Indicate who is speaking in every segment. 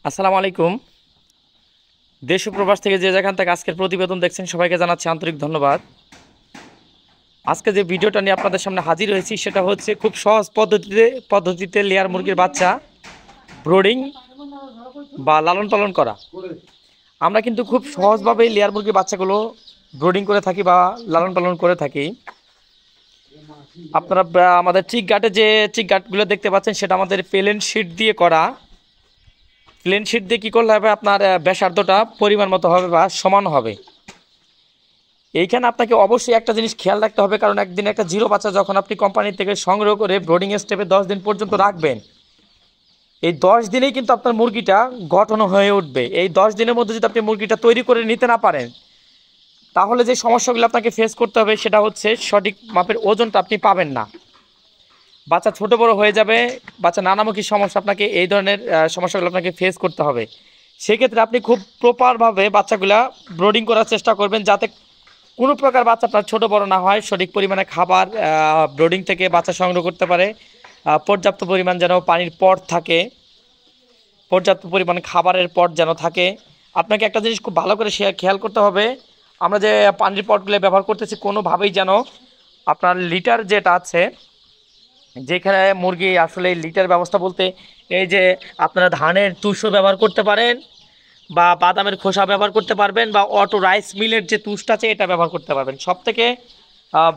Speaker 1: আসসালামু আলাইকুম। দেশ ও প্রবাস থেকে যে যেখান থেকে আজকের প্রতিবেদন দেখছেন সবাইকে জানাচ্ছি আন্তরিক ধন্যবাদ। আজকে যে ভিডিওটা নিয়ে আপনাদের সামনে হাজির হয়েছি সেটা হচ্ছে খুব সহজ পদ্ধতিতে লেয়ার মুরগির বাচ্চা ব্রোডিং বা লালন পালন করা। আমরা কিন্তু খুব সহজভাবে লেয়ার মুরগির বাচ্চাগুলো ব্রোডিং করে থাকি বা লালন পালন করে থাকি। আপনারা আমাদের চিক গার্ডে যে চিক গার্ডগুলো দেখতে পাচ্ছেন সেটা আমাদের প্লেন শিট দিয়ে করা। প্লেন শিট দিয়ে কী করলে হবে, আপনার ব্যাসার্ধটা পরিমাণ মতো হবে বা সমান হবে। এইখানে আপনাকে অবশ্যই একটা জিনিস খেয়াল রাখতে হবে, কারণ একদিন একটা জিরো বাচ্চা যখন আপনি কোম্পানি থেকে সংগ্রহ করে ব্রোডিং স্টেপে 10 দিন পর্যন্ত রাখবেন, এই 10 দিনেই কিন্তু আপনার মুরগিটা গঠন হয়ে উঠবে। এই 10 দিনের মধ্যে যদি আপনি মুরগিটা তৈরি করে নিতে না পারেন, তাহলে যে সমস্যাগুলো আপনাকে ফেস করতে হবে সেটা হচ্ছে সঠিক মাপের ওজনটা আপনি পাবেন না, বাচ্চা ছোট বড় হয়ে যাবে, বাচ্চা নানামুখী সমস্যা, আপনাকে এই ধরনের সমস্যাগুলো আপনাকে ফেস করতে হবে। সেক্ষেত্রে আপনি খুব প্রপারভাবে বাচ্চাগুলা ব্রোডিং করার চেষ্টা করবেন, যাতে কোনো প্রকার বাচ্চা আপনার ছোটো বড় না হয়। সঠিক পরিমাণে খাবার ব্রোডিং থেকে বাচ্চা সংগ্রহ করতে পারে, পর্যাপ্ত পরিমাণ যেন পানির পট থাকে, পর্যাপ্ত পরিমাণ খাবারের পট যেন থাকে। আপনাকে একটা জিনিস খুব ভালো করে খেয়াল করতে হবে, আমরা যে পানির পটগুলো ব্যবহার করতেছি কোনোভাবেই যেন আপনার লিটার যেটা আছে, যেখানে মুরগি আসলে লিটার ব্যবস্থা বলতে এই যে আপনারা ধানের তুষও ব্যবহার করতে পারেন, বা বাদামের খোসা ব্যবহার করতে পারবেন, বা অটো রাইস মিলের যে তুষটা আছে এটা ব্যবহার করতে পারবেন। সবথেকে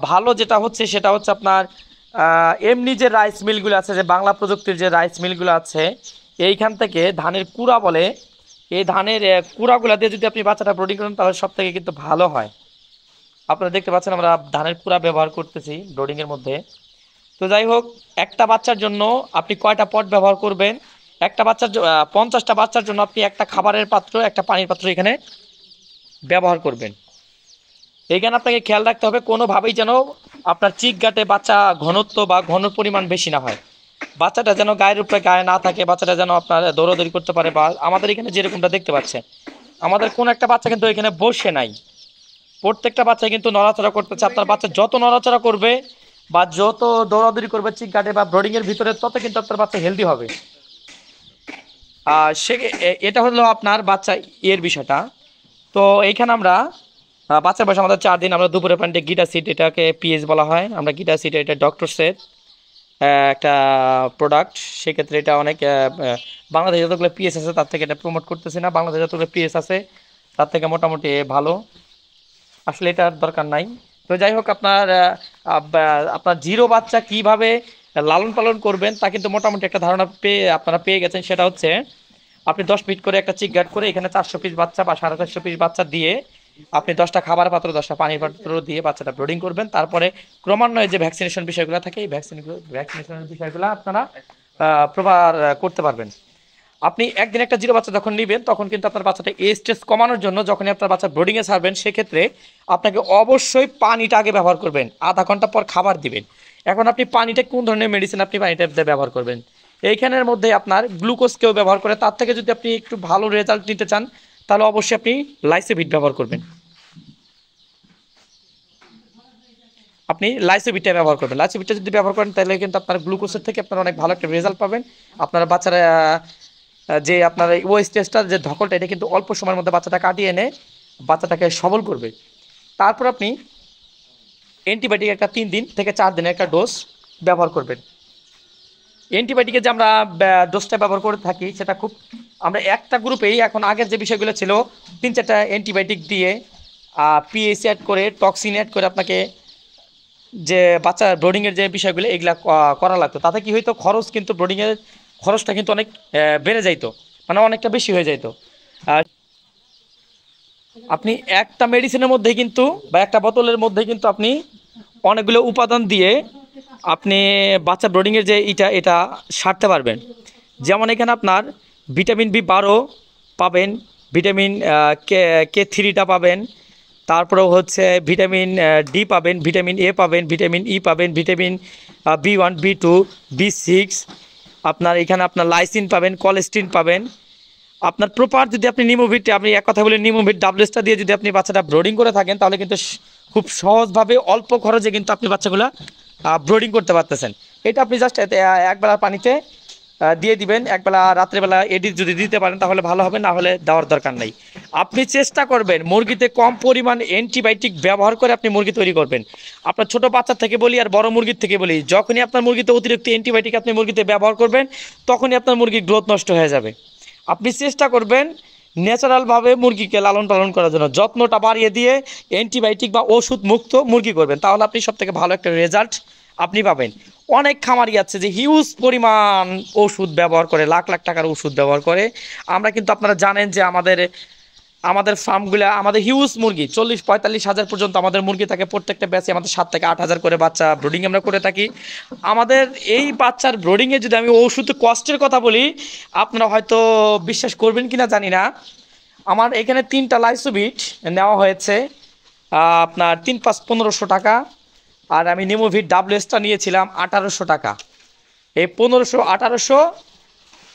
Speaker 1: ভালো যেটা হচ্ছে সেটা হচ্ছে আপনার এমনি যে রাইস মিলগুলো আছে, যে বাংলা প্রযুক্তির যে রাইস মিলগুলো আছে, এইখান থেকে ধানের কুড়া বলে, এই ধানের কুড়াগুলো দিয়ে যদি আপনি বাচ্চাটা ব্রোডিং করেন তাহলে সব থেকে কিন্তু ভালো হয়। আপনারা দেখতে পাচ্ছেন আমরা ধানের কুড়া ব্যবহার করতেছি ব্রোডিংয়ের মধ্যে। তো যাই হোক, একটা বাচ্চার জন্য আপনি কয়টা পট ব্যবহার করবেন, একটা বাচ্চার 50টা বাচ্চার জন্য আপনি একটা খাবারের পাত্র, একটা পানির পাত্র এখানে ব্যবহার করবেন। এইখানে আপনাকে খেয়াল রাখতে হবে কোনোভাবেই যেন আপনার চিক গাঁটে বাচ্চা ঘনত্ব বা ঘন পরিমাণ বেশি না হয়, বাচ্চাটা যেন গায়ের উপরে গায়ে না থাকে, বাচ্চাটা যেন আপনার দৌড়াদৌড়ি করতে পারে। বা আমাদের এখানে যেরকমটা দেখতে পাচ্ছেন, আমাদের কোন একটা বাচ্চা কিন্তু এখানে বসে নাই, প্রত্যেকটা বাচ্চা কিন্তু নড়াচড়া করতেছে। আপনার বাচ্চা যত নড়াচড়া করবে বা যত দৌড়াদৌড়ি করবে চিক গার্ডে বা ব্রোডিংয়ের ভিতরে, তত কিন্তু আপনার বাচ্চা হেলদি হবে। সে এটা হলো আপনার বাচ্চা এর বিষয়টা। তো এইখানে আমরা বাচ্চার বয়স আমাদের 4 দিন। আমরা দুপুরে পানিতে গিটা সিট, এটাকে পিএইচ বলা হয়, আমরা গিটা সিট, এটা ডক্টর সেট একটা প্রোডাক্ট। সেক্ষেত্রে এটা অনেক বাংলাদেশে যতগুলো পিএস আছে তার থেকে এটা প্রমোট করতেছি না, বাংলাদেশে যতগুলো পিএস আছে তার থেকে মোটামুটি ভালো, আসলে এটার দরকার নাই। তো যাই হোক, আপনার জিরো বাচ্চা কিভাবে লালন পালন করবেন তা কিন্তু মোটামুটি একটা ধারণা আপনারা পেয়ে গেছেন। সেটা হচ্ছে আপনি 10 ফিট করে একটা চিক গার্ড করে এখানে 400 পিস বাচ্চা বা 450 পিস বাচ্চা দিয়ে আপনি 10টা খাবার পাত্র, 10টা পানির পাত্র দিয়ে বাচ্চাটা ব্রোডিং করবেন। তারপরে ক্রমান্বয়ে যে ভ্যাকসিনেশন বিষয়গুলো থাকে, এই ভ্যাকসিনেশনের বিষয়গুলো আপনারা প্রপার করতে পারবেন। আপনি একদিন একটা জিরো বাচ্চা যখন নেবেন, তখন কিন্তু আপনার বাচ্চাটা স্ট্রেস কমানোর জন্য যখনই আপনার বাচ্চা ব্রোডিংয়ে ছাড়বেন, সেক্ষেত্রে আপনাকে অবশ্যই পানিটা আগে ব্যবহার করবেন, আধা ঘন্টা পর খাবার দিবেন। এখন আপনি পানিটা কোন ধরনের মেডিসিন আপনি পানিটা ব্যবহার করবেন, এইখানের মধ্যে আপনার গ্লুকোজকেও ব্যবহার করে। তার থেকে যদি আপনি একটু ভালো রেজাল্ট নিতে চান তাহলে অবশ্যই আপনি লাইসোভিট ব্যবহার করবেন, আপনি লাইসোভিটটা ব্যবহার করবেন। লাইসোভিটটা যদি ব্যবহার করেন তাহলে কিন্তু আপনার গ্লুকোজের থেকে আপনার অনেক ভালো একটা রেজাল্ট পাবেন। আপনার বাচ্চারা যে আপনার ওই স্টেজটা যে ধকলটা, এটা কিন্তু অল্প সময়ের মধ্যে বাচ্চাটা কাটিয়ে এনে বাচ্চাটাকে সবল করবে। তারপর আপনি অ্যান্টিবায়োটিক একটা 3 দিন থেকে 4 দিনের একটা ডোজ ব্যবহার করবেন। অ্যান্টিবায়োটিকের যে আমরা ডোজটা ব্যবহার করে থাকি সেটা খুব, আমরা একটা গ্রুপেই, এখন আগের যে বিষয়গুলো ছিল 3-4টা অ্যান্টিবায়োটিক দিয়ে পিএইচ অ্যাড করে, টক্সিন অ্যাড করে আপনাকে যে বাচ্চা ব্রোডিংয়ের যে বিষয়গুলো এগুলা করা লাগতো, তাতে কি হইতো, খরচ কিন্তু ব্রোডিংয়ের খরচটা কিন্তু অনেক বেড়ে যাইতো, মানে অনেকটা বেশি হয়ে যাইতো। আর আপনি একটা মেডিসিনের মধ্যে কিন্তু বা একটা বোতলের মধ্যে কিন্তু আপনি অনেকগুলো উপাদান দিয়ে আপনি বাচ্চা ব্রোডিংয়ের যে এটা সারতে পারবেন। যেমন এখানে আপনার ভিটামিন B12 পাবেন, ভিটামিন কে3টা পাবেন, তারপরেও হচ্ছে ভিটামিন D পাবেন, ভিটামিন A পাবেন, ভিটামিন E পাবেন, ভিটামিন B1, B2, B6, আপনার এখানে আপনার লাইসিন পাবেন, কোলেস্টিন পাবেন। আপনার প্রপার যদি আপনি নিমোভিট, আপনি এক কথা বলে নিমোভিট ডাবলেসটা দিয়ে যদি আপনি বাচ্চাটা ব্রোডিং করে থাকেন, তাহলে কিন্তু খুব সহজভাবে অল্প খরচে কিন্তু আপনি বাচ্চাগুলো ব্রোডিং করতে পারতেছেন। এটা আপনি জাস্ট একবেলা পানিতে দিয়ে দিবেন একবেলা, রাত্রেবেলা এডিট যদি দিতে পারেন তাহলে ভালো হবে, না হলে দেওয়ার দরকার নেই। আপনি চেষ্টা করবেন মুরগিতে কম পরিমাণ অ্যান্টিবায়োটিক ব্যবহার করে আপনি মুরগি তৈরি করবেন। আপনার ছোট বাচ্চা থেকে বলি আর বড় মুরগির থেকে বলি, যখনই আপনার মুরগিতে অতিরিক্ত অ্যান্টিবায়োটিক আপনি মুরগিতে ব্যবহার করবেন তখনই আপনার মুরগির গ্রোথ নষ্ট হয়ে যাবে। আপনি চেষ্টা করবেন ন্যাচারালভাবে মুরগিকে লালন পালন করার জন্য, যত্নটা বাড়িয়ে দিয়ে অ্যান্টিবায়োটিক বা ওষুধ মুক্ত মুরগি করবেন, তাহলে আপনি সবথেকে ভালো একটা রেজাল্ট আপনি পাবেন। অনেক খামারি আছে যে হিউজ পরিমাণ ওষুধ ব্যবহার করে, লাখ লাখ টাকার ওষুধ ব্যবহার করে। আমরা কিন্তু আপনারা জানেন যে আমাদের ফার্মগুলো, আমাদের হিউজ মুরগি 40-45 হাজার পর্যন্ত আমাদের মুরগি থাকে, প্রত্যেকটা ব্যাচে আমাদের 7 থেকে 8 হাজার করে বাচ্চা ব্রুডিং আমরা করে থাকি। আমাদের এই বাচ্চার ব্রুডিংয়ে যদি আমি ওষুধ কস্টের কথা বলি, আপনারা হয়তো বিশ্বাস করবেন কিনা জানি না, আমার এখানে 3টা লাইসোবিট নেওয়া হয়েছে আপনার 3-5-1500 টাকা, আর আমি নিমোভিট ডাব্লিউএসটা নিয়েছিলাম 1800 টাকা। এই 1500-1800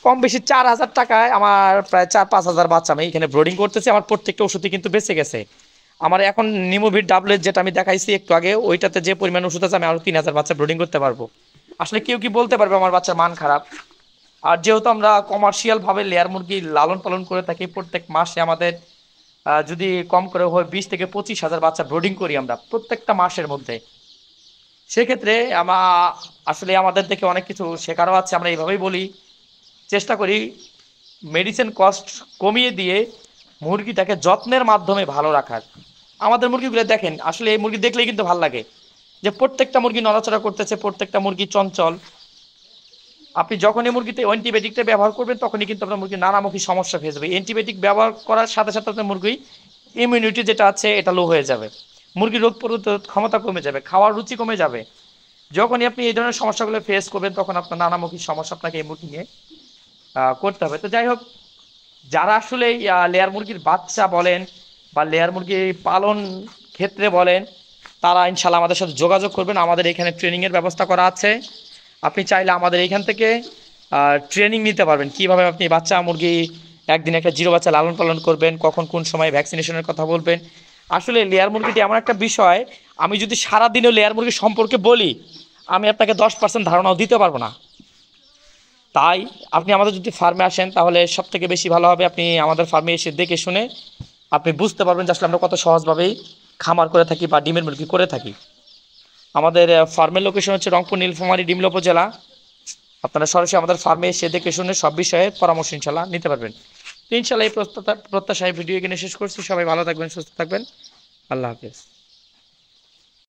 Speaker 1: কম বেশি 4000 টাকায় আমার প্রায় 4-5 হাজার বাচ্চা আমি এখানে ব্রোডিং করতেছি। আমার প্রত্যেকটা ওষুধই কিন্তু বেঁচে গেছে। আমার এখন নিমোভিট ডাব্লিউএস যেটা আমি দেখাইছি একটু আগে, ওইটাতে যে পরিমাণ ওষুধ আছে আমি আরও 3000 বাচ্চা ব্রোডিং করতে পারবো। আসলে কেউ কি বলতে পারবে আমার বাচ্চার মান খারাপ? আর যেহেতু আমরা কমার্শিয়ালভাবে লেয়ার মুরগি লালন পালন করে থাকি, প্রত্যেক মাসে আমাদের যদি কম করে হয় 20-25 হাজার বাচ্চা ব্রোডিং করি আমরা প্রত্যেকটা মাসের মধ্যে। সেক্ষেত্রে আসলে আমাদের দেখে অনেক কিছু শেখারও আছে। আমরা এইভাবেই বলি, চেষ্টা করি মেডিসিন কস্ট কমিয়ে দিয়ে মুরগিটাকে যত্নের মাধ্যমে ভালো রাখার। আমাদের মুরগিগুলো দেখেন, আসলে এই মুরগি দেখলেই কিন্তু ভালো লাগে যে প্রত্যেকটা মুরগি নড়াচড়া করতেছে, প্রত্যেকটা মুরগি চঞ্চল। আপনি যখনই মুরগিতে অ্যান্টিবায়োটিকটা ব্যবহার করবেন তখনই কিন্তু আপনার মুরগি নানামুখী সমস্যা হয়ে যাবে। অ্যান্টিবায়োটিক ব্যবহার করার সাথে সাথে আপনার মুরগি ইমিউনিটি যেটা আছে এটা লো হয়ে যাবে, মুরগির রোগ প্রতিরোধ ক্ষমতা কমে যাবে, খাওয়ার রুচি কমে যাবে। যখনই আপনি এই ধরনের সমস্যাগুলো ফেস করবেন তখন আপনার নানামুখী সমস্যা আপনাকে এই মুরগি নিয়ে করতে হবে। তো যাই হোক, যারা আসলে লেয়ার মুরগির বাচ্চা বলেন বা লেয়ার মুরগির পালন ক্ষেত্রে বলেন, তারা ইনশাল্লাহ আমাদের সাথে যোগাযোগ করবেন। আমাদের এখানে ট্রেনিংয়ের ব্যবস্থা করা আছে। আপনি চাইলে আমাদের এইখান থেকে ট্রেনিং নিতে পারবেন, কীভাবে আপনি বাচ্চা মুরগি একদিন একটা জিরো বাচ্চা লালন পালন করবেন, কখন কোন সময় ভ্যাকসিনেশনের কথা বলবেন। আসলে লেয়ার মুরগিটি এমন একটা বিষয়, আমি যদি সারাদিনও লেয়ার মুরগি সম্পর্কে বলি আমি আপনাকে 10% ধারণাও দিতে পারবো না। তাই আপনি আমাদের যদি ফার্মে আসেন তাহলে সবথেকে বেশি ভালো হবে আপনি আমাদের ফার্মে এসে দেখে শুনে আপনি বুঝতে পারবেন যে আসলে আমরা কত সহজভাবেই খামার করে থাকি বা ডিমের মুরগি করে থাকি। আমাদের ফার্মের লোকেশন হচ্ছে রংপুর নীলফামারী ডিমলা উপজেলা। আপনারা সরাসরি আমাদের ফার্মে এসে দেখে শুনে সব বিষয়ে পরামর্শ ইনশাল্লাহ নিতে পারবেন। তো ইনশাল্লাহ এই প্রত্যাশায় ভিডিও এখানে শেষ করছি। সবাই ভালো থাকবেন, সুস্থ থাকবেন। আল্লাহ হাফেজ।